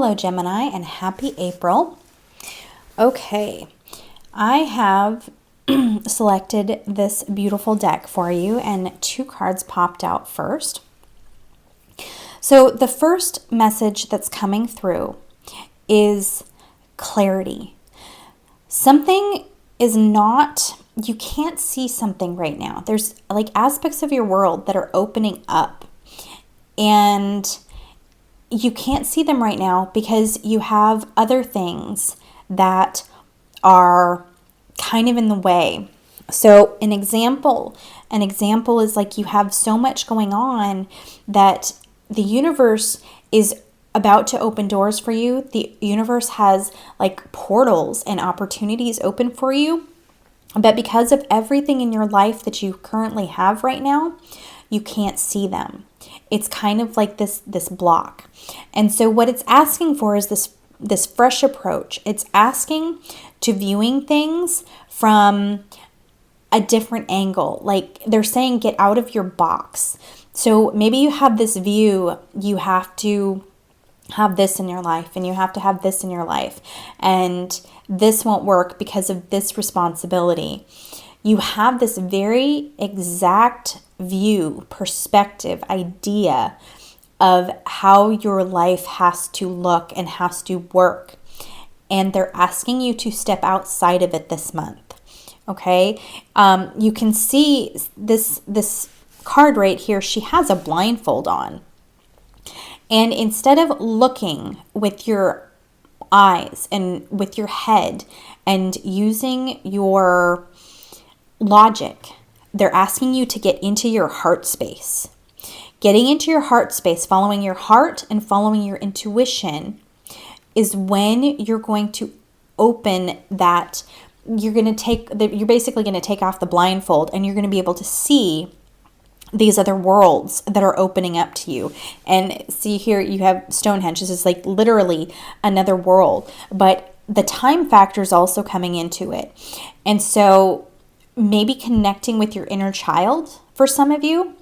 Hello, Gemini, and happy April. Okay, I have selected this beautiful deck for you, and 2 cards popped out first. So the first message that's coming through is clarity. Something is not, you can't see something right now. There's like aspects of your world that are opening up, and you can't see them right now because you have other things that are kind of in the way. So an example is like you have so much going on that the universe is about to open doors for you. The universe has like portals and opportunities open for you. But because of everything in your life that you currently have right now, you can't see them. It's kind of like this block. And so what it's asking for is this fresh approach. It's asking to viewing things from a different angle. Like they're saying, get out of your box. So maybe you have this view, you have to have this in your life, and you have to have this in your life, and this won't work because of this responsibility. You have this very exact view, perspective, idea of how your life has to look and has to work. And they're asking you to step outside of it this month. Okay? You can see this card right here. She has a blindfold on. And instead of looking with your eyes and with your head and using your logic, they're asking you to get into your heart space. Getting into your heart space, following your heart and following your intuition is when you're going to open that. You're basically going to take off the blindfold, and you're going to be able to see these other worlds that are opening up to you. And see here, you have Stonehenge. This is like literally another world, but the time factor is also coming into it. And so maybe connecting with your inner child for some of you,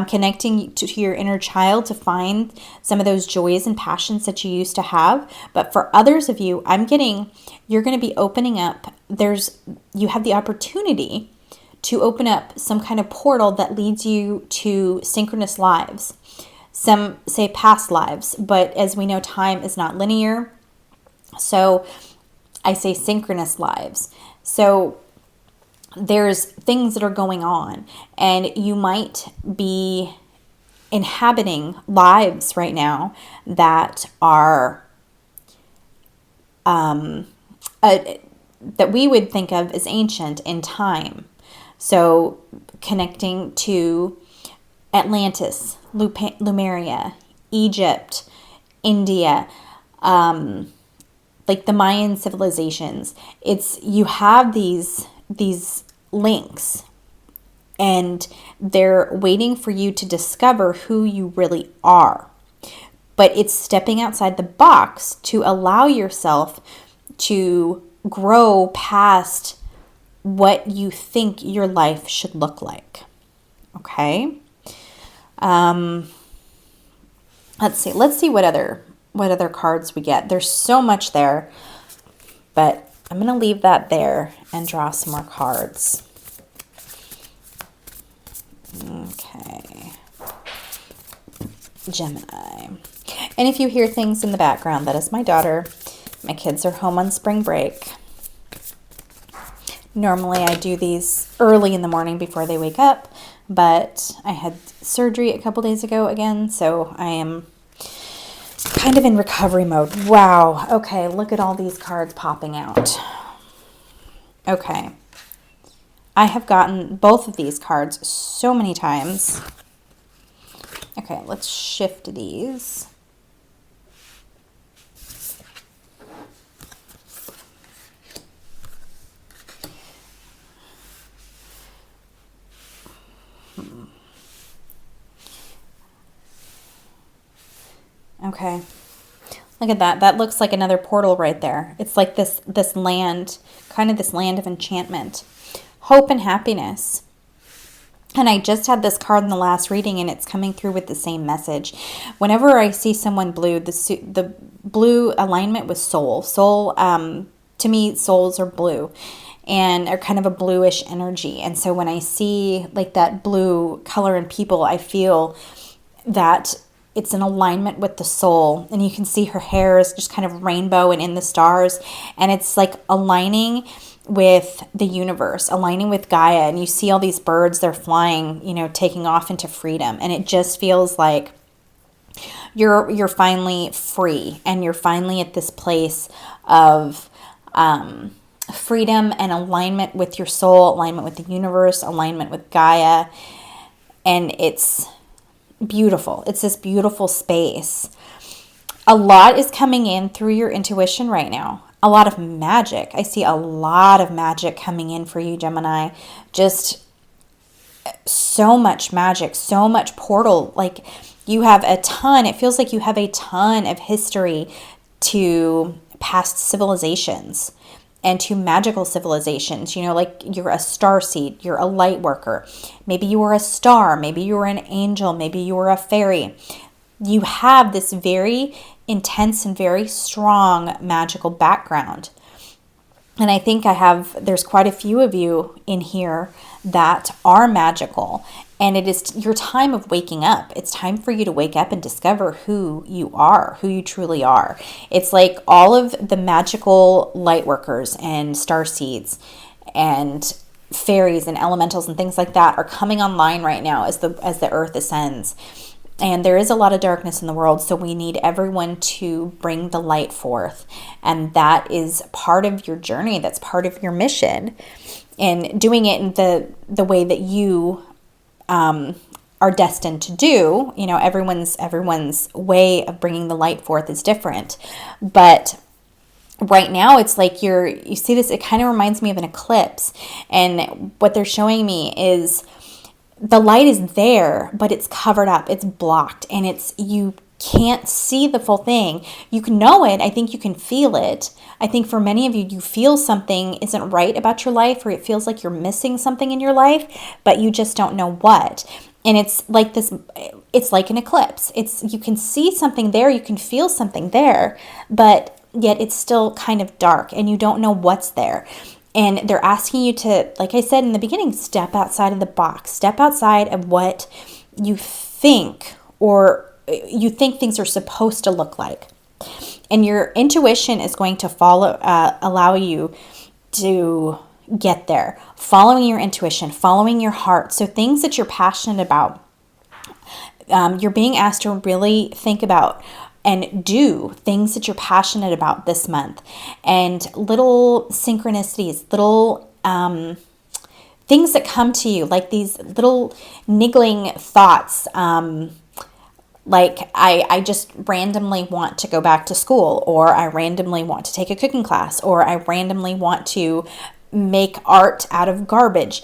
connecting to your inner child to find some of those joys and passions that you used to have. But for others of you, you're going to be opening up. You have the opportunity to open up some kind of portal that leads you to synchronous lives. Some say past lives, but as we know, time is not linear. So I say synchronous lives. So there's things that are going on, and you might be inhabiting lives right now that are that we would think of as ancient in time. So connecting to Atlantis, Lemuria, Egypt, India, like the Mayan civilizations. You have these links, and they're waiting for you to discover who you really are. But it's stepping outside the box to allow yourself to grow past what you think your life should look like. Okay? Let's see what other cards we get. There's so much there, but I'm going to leave that there and draw some more cards. Okay. Gemini. And if you hear things in the background, that is my daughter. My kids are home on spring break. Normally I do these early in the morning before they wake up, but I had surgery a couple days ago again, so I am kind of in recovery mode. Wow. Okay, look at all these cards popping out. Okay. I have gotten both of these cards so many times. Okay, let's shift these. Okay. Look at that. That looks like another portal right there. It's like this land, kind of this land of enchantment. Hope and happiness. And I just had this card in the last reading, and it's coming through with the same message. Whenever I see someone blue, the blue alignment with soul. Soul, to me, souls are blue and are kind of a bluish energy. And so when I see like that blue color in people, I feel that it's in alignment with the soul. And you can see her hair is just kind of rainbow and in the stars. And it's like aligning with the universe, aligning with Gaia. And you see all these birds, they're flying, you know, taking off into freedom. And it just feels like you're finally free, and you're finally at this place of freedom and alignment with your soul, alignment with the universe, alignment with Gaia. And it's beautiful. It's this beautiful space. A lot is coming in through your intuition right now. A lot of magic. I see a lot of magic coming in for you, Gemini. Just so much magic, so much portal. Like you have a ton, it feels like you have a ton of history to past civilizations and to magical civilizations. You know, like you're a starseed, you're a light worker. Maybe you were a star, maybe you were an angel, maybe you were a fairy. You have this very intense and very strong magical background. And I think there's quite a few of you in here that are magical. And it is your time of waking up. It's time for you to wake up and discover who you are, who you truly are. It's like all of the magical light workers and starseeds and fairies and elementals and things like that are coming online right now as the earth ascends. And there is a lot of darkness in the world, so we need everyone to bring the light forth. And that is part of your journey. That's part of your mission. And doing it in the way that you are destined to do. You know, everyone's way of bringing the light forth is different. But right now, it's like you see this, it kind of reminds me of an eclipse. And what they're showing me is the light is there, but it's covered up, it's blocked, and you can't see the full thing. You can know it. I think you can feel it. I think for many of you, you feel something isn't right about your life, or it feels like you're missing something in your life, but you just don't know what. And it's like this, it's like an eclipse. You can see something there, you can feel something there, but yet it's still kind of dark and you don't know what's there. And they're asking you to, like I said in the beginning, step outside of the box. Step outside of what you think or you think things are supposed to look like. And your intuition is going to allow you to get there. Following your intuition, following your heart. So things that you're passionate about, you're being asked to really think about and do things that you're passionate about this month. And little synchronicities, little things that come to you, like these little niggling thoughts. Like I just randomly want to go back to school, or I randomly want to take a cooking class, or I randomly want to make art out of garbage.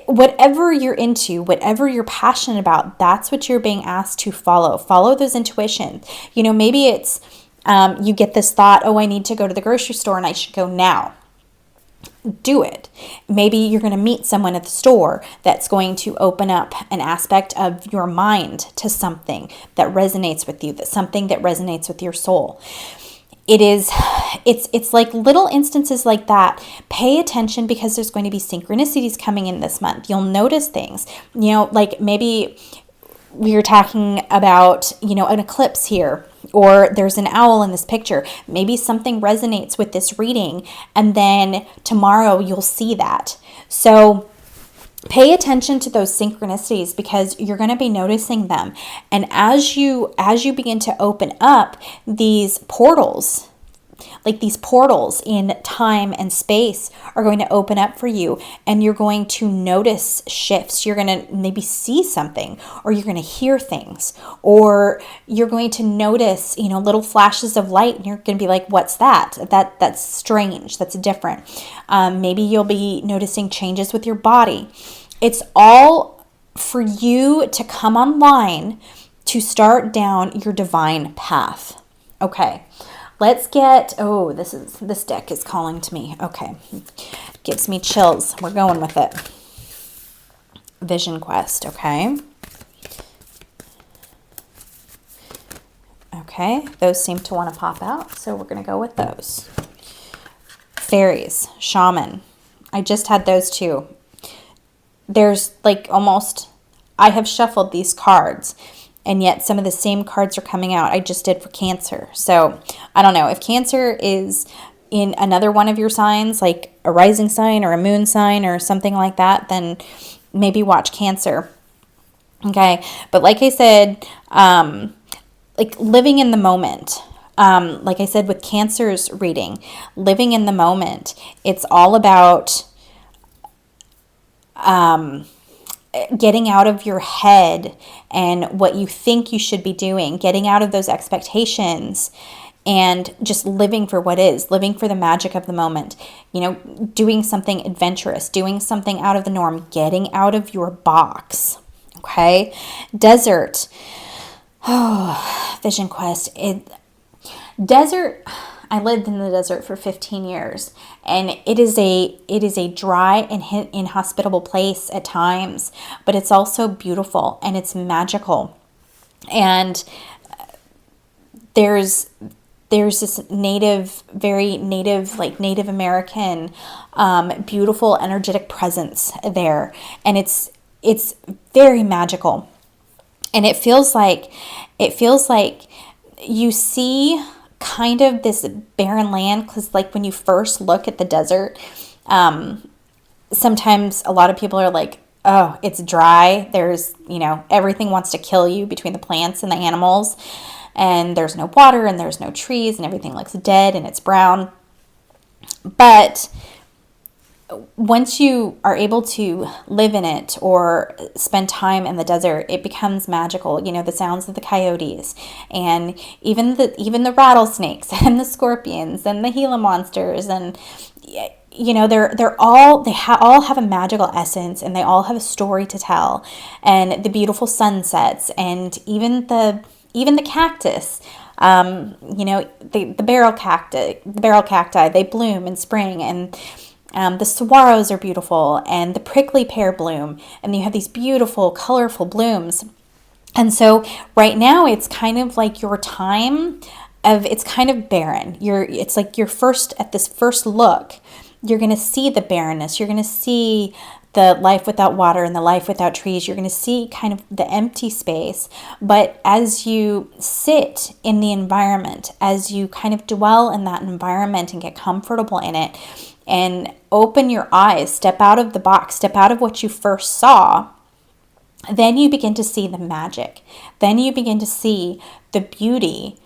Whatever you're into, whatever you're passionate about, that's what you're being asked to follow. Follow those intuitions. You know, maybe it's you get this thought, oh, I need to go to the grocery store and I should go now. Do it. Maybe you're going to meet someone at the store that's going to open up an aspect of your mind to something that resonates with you, something that resonates with your soul. It's like little instances like that. Pay attention, because there's going to be synchronicities coming in this month. You'll notice things, you know, like maybe we were talking about, you know, an eclipse here, or there's an owl in this picture. Maybe something resonates with this reading, and then tomorrow you'll see that. So pay attention to those synchronicities, because you're going to be noticing them. And as you begin to open up these portals, like these portals in time and space are going to open up for you, and you're going to notice shifts. You're going to maybe see something, or you're going to hear things, or you're going to notice, you know, little flashes of light, and you're going to be like, what's that? That's strange. That's different. Maybe you'll be noticing changes with your body. It's all for you to come online to start down your divine path. Okay. Let's get, this deck is calling to me. Okay. Gives me chills. We're going with it. Vision Quest, okay? Okay, those seem to want to pop out, so we're going to go with those. Fairies, Shaman. I just had those too. There's like almost, I have shuffled these cards, and yet some of the same cards are coming out I just did for Cancer. So I don't know if Cancer is in another one of your signs, like a rising sign or a moon sign or something like that, then maybe watch Cancer. Okay, but like I said, like living in the moment. Like I said with Cancer's reading, living in the moment. It's all about getting out of your head and what you think you should be doing, getting out of those expectations, and just living for what is, living for the magic of the moment, you know, doing something adventurous, doing something out of the norm, getting out of your box. Okay. Desert. Oh, Vision Quest. Desert. I lived in the desert for 15 years, and it is a dry and inhospitable place at times, but it's also beautiful and it's magical. And there's this very native, like Native American, beautiful, energetic presence there, and it's very magical. And it feels like you see kind of this barren land, because like when you first look at the desert, sometimes a lot of people are like, oh, it's dry. There's, you know, everything wants to kill you between the plants and the animals, and there's no water and there's no trees and everything looks dead and it's brown. But once you are able to live in it or spend time in the desert, it becomes magical. You know, the sounds of the coyotes, and even the rattlesnakes and the scorpions and the Gila monsters, and you know, they all have a magical essence, and they all have a story to tell, and the beautiful sunsets, and even the cactus. You know, the barrel cacti, they bloom in spring, and the saguaros are beautiful, and the prickly pear bloom, and you have these beautiful, colorful blooms. And so right now it's kind of like your time of, it's kind of barren. It's like at this first look, you're going to see the barrenness. You're going to see the life without water and the life without trees. You're going to see kind of the empty space. But as you sit in the environment, as you kind of dwell in that environment and get comfortable in it, and open your eyes, step out of the box, step out of what you first saw, then you begin to see the magic. Then you begin to see the beauty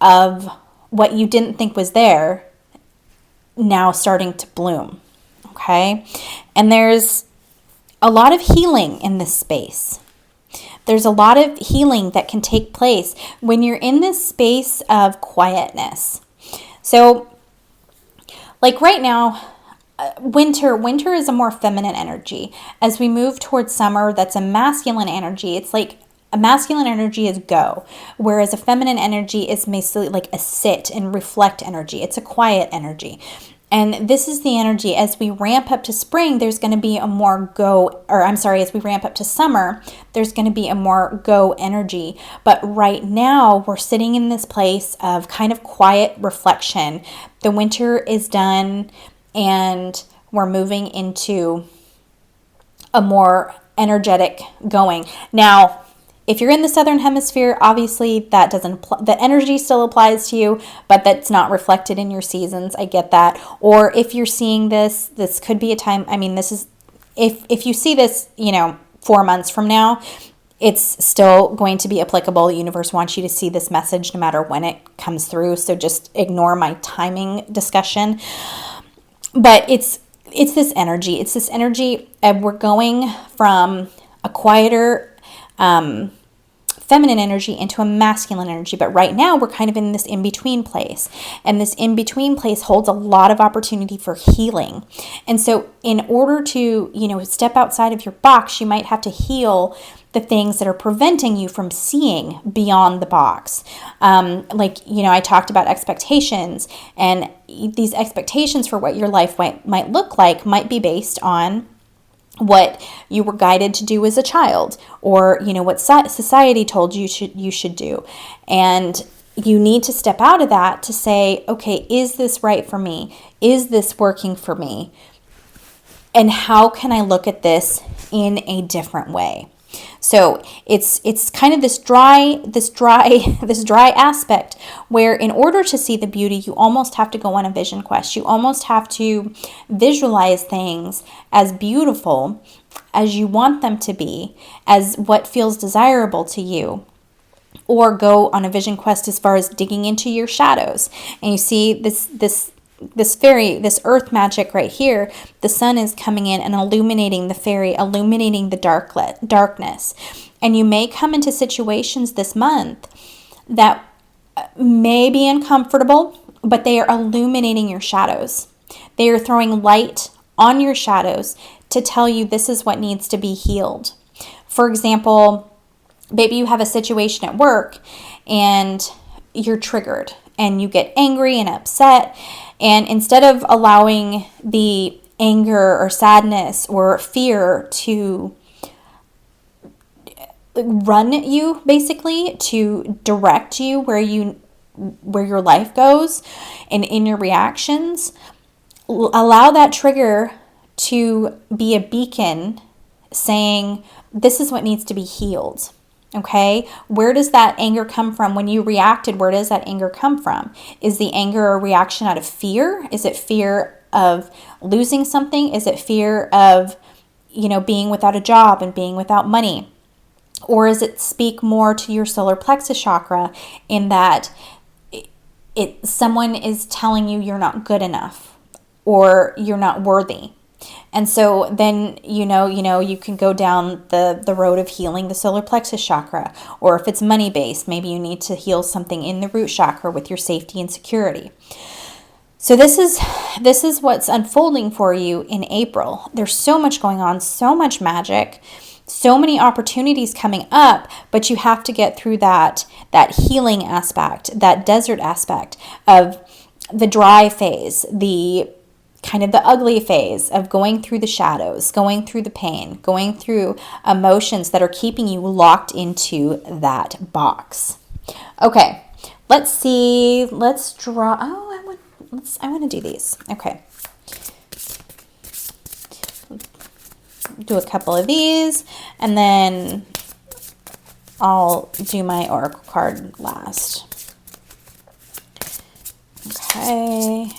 of what you didn't think was there now starting to bloom. Okay? And there's a lot of healing in this space. There's a lot of healing that can take place when you're in this space of quietness. So, like right now, winter is a more feminine energy. As we move towards summer, that's a masculine energy. It's like a masculine energy is go, whereas a feminine energy is basically like a sit and reflect energy. It's a quiet energy. And this is the energy as we ramp up to spring, there's going to be a more as we ramp up to summer, there's going to be a more go energy. But right now we're sitting in this place of kind of quiet reflection. The winter is done and we're moving into a more energetic going. Now, if you're in the southern hemisphere, obviously that doesn't the energy still applies to you, but that's not reflected in your seasons. I get that. Or if you're seeing this could be a time, I mean, this is if you see this, 4 months from now, it's still going to be applicable. The universe wants you to see this message no matter when it comes through. So just ignore my timing discussion. But it's this energy. It's this energy. We're going from a quieter feminine energy into a masculine energy. But right now we're kind of in this in-between place. And this in-between place holds a lot of opportunity for healing. And so in order to, step outside of your box, you might have to heal the things that are preventing you from seeing beyond the box. I talked about expectations, and these expectations for what your life might look like might be based on what you were guided to do as a child, or what society told you should do. And you need to step out of that to say, okay, is this right for me? Is this working for me? And how can I look at this in a different way? So it's kind of this dry aspect where, in order to see the beauty, you almost have to go on a vision quest. You almost have to visualize things as beautiful as you want them to be, as what feels desirable to you. Or go on a vision quest as far as digging into your shadows. And you see this earth magic right here. The sun is coming in and illuminating the fairy, illuminating the darkness. And you may come into situations this month that may be uncomfortable, but they are illuminating your shadows. They are throwing light on your shadows to tell you this is what needs to be healed. For example, maybe you have a situation at work and you're triggered and you get angry and upset. And instead of allowing the anger or sadness or fear to run you, basically, to direct you where your life goes and in your reactions, allow that trigger to be a beacon saying, this is what needs to be healed. Okay, where does that anger come from? When you reacted, where does that anger come from? Is the anger a reaction out of fear? Is it fear of losing something? Is it fear of, being without a job and being without money? Or is it speak more to your solar plexus chakra in that someone is telling you you're not good enough or you're not worthy? And so then, you can go down the road of healing the solar plexus chakra. Or if it's money-based, maybe you need to heal something in the root chakra with your safety and security. So this is what's unfolding for you in April. There's so much going on, so much magic, so many opportunities coming up, but you have to get through that healing aspect, that desert aspect of the dry phase, the kind of the ugly phase of going through the shadows, going through the pain, going through emotions that are keeping you locked into that box. Okay, let's see. Let's draw. I want to do these. Okay. Do a couple of these, and then I'll do my oracle card last. Okay.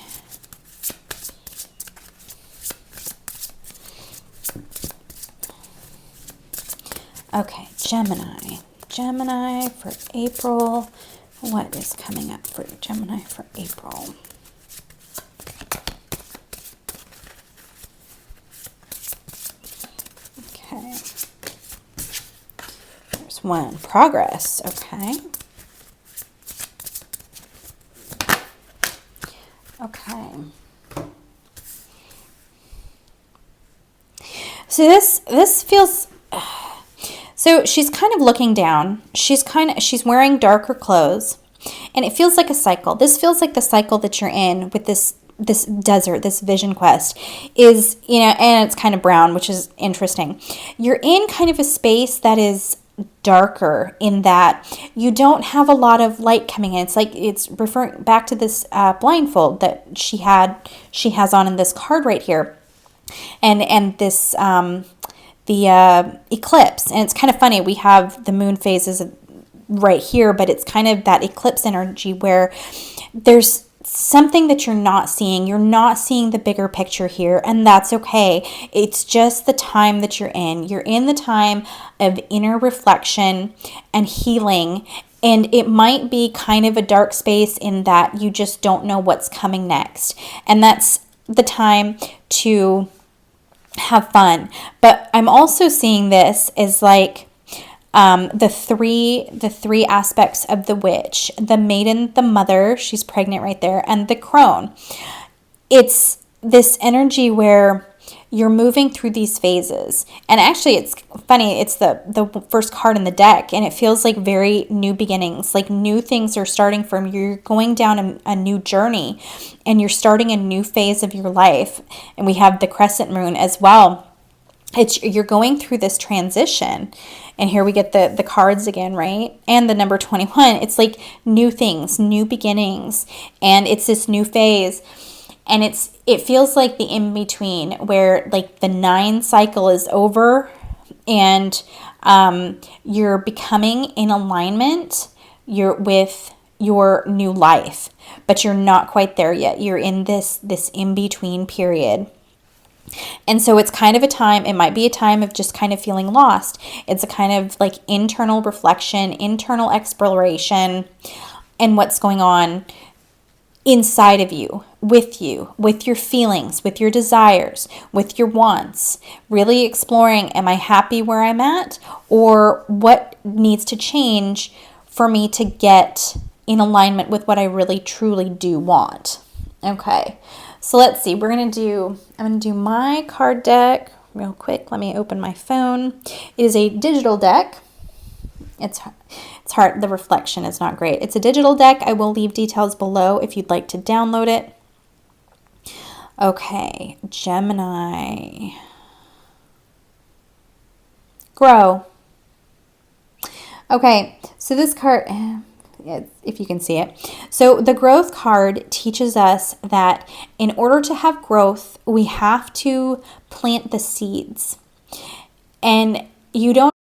Okay, Gemini for April. What is coming up for Gemini for April? Okay. There's one. Progress. Okay. Okay. So this feels... So she's kind of looking down. She's wearing darker clothes, and it feels like a cycle. This feels like the cycle that you're in with this desert, this vision quest is, and it's kind of brown, which is interesting. You're in kind of a space that is darker in that you don't have a lot of light coming in. It's like it's referring back to this blindfold that she has on in this card right here, and this the eclipse. And it's kind of funny, we have the moon phases right here, but it's kind of that eclipse energy where there's something that you're not seeing. You're not seeing the bigger picture here, and that's okay. It's just the time that you're in. You're in the time of inner reflection and healing, and it might be kind of a dark space in that you just don't know what's coming next. And that's the time to have fun. But I'm also seeing this as like the three aspects of the witch: the maiden, the mother, she's pregnant right there, and the crone. It's this energy where you're moving through these phases. And actually, it's funny, it's the first card in the deck, and it feels like very new beginnings, like new things are starting from you. You're going down a new journey, and you're starting a new phase of your life. And we have the crescent moon as well. you're going through this transition. And here we get the cards again, right? And the number 21. It's like new things, new beginnings, and it's this new phase. And it feels like the in between, where like the 9 cycle is over, and you're becoming in alignment with your new life, but you're not quite there yet. You're in this in between period. And so it's kind of a time, it might be a time of just kind of feeling lost. It's a kind of like internal reflection, internal exploration, and what's going on inside of you, with your feelings, with your desires, with your wants. Really exploring, am I happy where I'm at? Or what needs to change for me to get in alignment with what I really truly do want? Okay. So let's see, I'm going to do my card deck real quick. Let me open my phone. It is a digital deck. It's hard. The reflection is not great. It's a digital deck. I will leave details below if you'd like to download it. Okay, Gemini. Grow. Okay, so this card, if you can see it. So the growth card teaches us that in order to have growth, we have to plant the seeds. And you don't